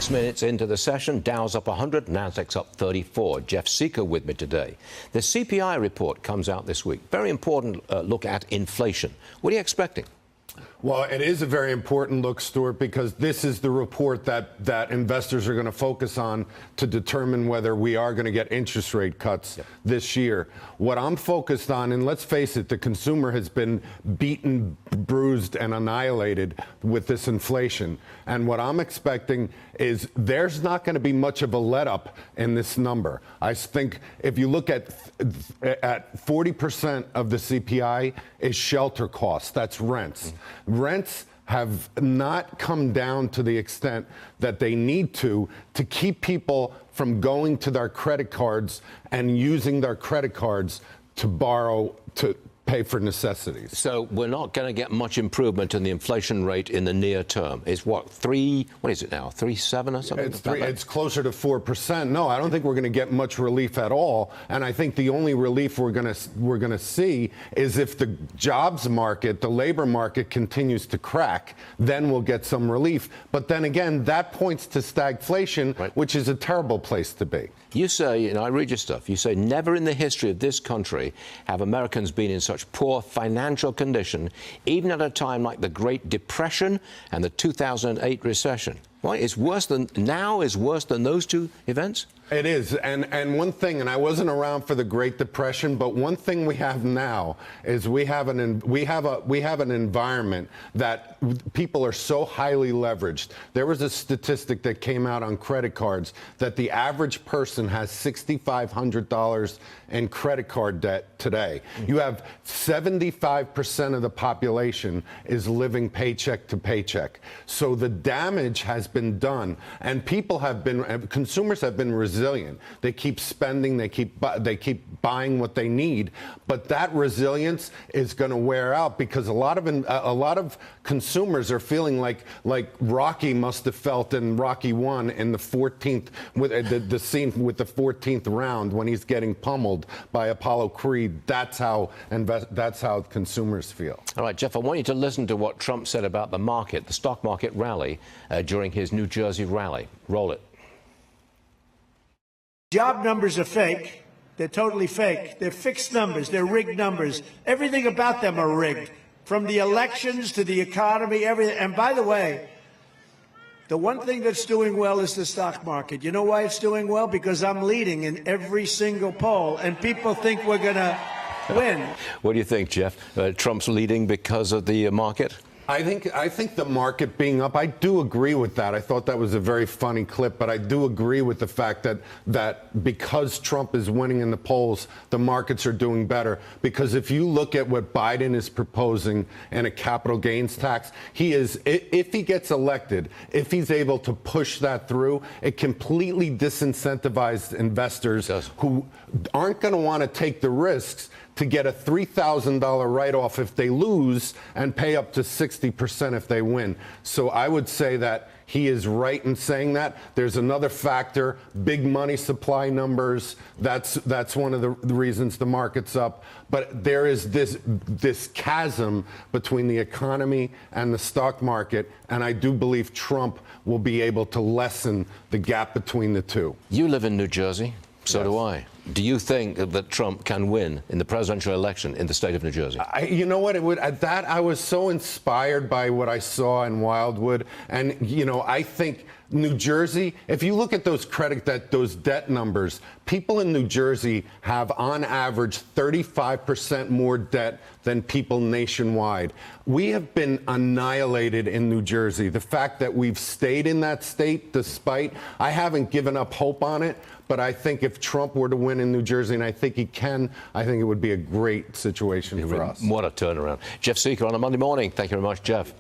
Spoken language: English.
6 minutes into the session, Dow's up 100, Nasdaq's up 34. Jeff Sica with me today. The CPI report comes out this week. Very important look at inflation. What are you expecting? Well, it is a very important look, Stuart, because this is the report that investors are going to focus on to determine whether we are going to get interest rate cuts this year. What I'm focused on, and let's face it, the consumer has been beaten, bruised, and annihilated with this inflation. And what I'm expecting is there's not going to be much of a let-up in this number. I think if you look at 40% of the CPI is shelter costs. That's rents. Rents have not come down to the extent that they need to keep people from going to their credit cards and using their credit cards to borrow to pay for necessities. So we're not going to get much improvement in the inflation rate in the near term. It's what is it now? 3.7 or something? It's closer to 4%. No, I don't think we're going to get much relief at all. And I think the only relief we're going to see is if the jobs market, the labor market continues to crack, then we'll get some relief. But then again, that points to stagflation, right, which is a terrible place to be. You say, and I read your stuff, you say never in the history of this country have Americans been in such poor financial condition, even at a time like the Great Depression and the 2008 recession. Why? It's worse than those two events? It is, and one thing, and I wasn't around for the Great Depression, but one thing we have now is we have an environment that people are so highly leveraged. There was a statistic that came out on credit cards that the average person has $6,500 in credit card debt today. You have 75% of the population is living paycheck to paycheck. So the damage has been done, and consumers have been resilient. They keep spending, they keep buying what they need, but that resilience is going to wear out because a lot of consumers are feeling like Rocky must have felt in Rocky 1 in the 14th with the scene with the 14th round when he's getting pummeled by Apollo Creed. That's how consumers feel. All right, Jeff, I want you to listen to what Trump said about the market, the stock market rally during his New Jersey rally. Roll it. Job numbers are fake. They're totally fake. They're fixed numbers. They're rigged numbers. Everything about them are rigged, from the elections to the economy, everything. And by the way, the one thing that's doing well is the stock market. You know why it's doing well? Because I'm leading in every single poll, and people think we're going to win. What do you think, Jeff? Trump's leading because of the market? I think the market being up, I do agree with that. I thought that was a very funny clip, but I do agree with the fact that because Trump is winning in the polls, the markets are doing better. Because if you look at what Biden is proposing in a capital gains tax, if he gets elected, if he's able to push that through, it completely disincentivizes investors who aren't going to want to take the risks to get a $3,000 write-off if they lose and pay up to 60% if they win. So I would say that he is right in saying that. There's another factor, big money supply numbers. That's one of the reasons the market's up. But there is this chasm between the economy and the stock market, and I do believe Trump will be able to lessen the gap between the two. You live in New Jersey. So yes. do I. Do you think that Trump can win in the presidential election in the state of New Jersey? You know what? I was so inspired by what I saw in Wildwood. And, I think New Jersey, if you look at those debt numbers, people in New Jersey have on average 35% more debt than people nationwide. We have been annihilated in New Jersey. The fact that we've stayed in that state despite, I haven't given up hope on it, but I think if Trump were to win in New Jersey, and I think he can, I think it would be a great situation for us. What a turnaround. Jeff Sica on a Monday morning. Thank you very much, Jeff.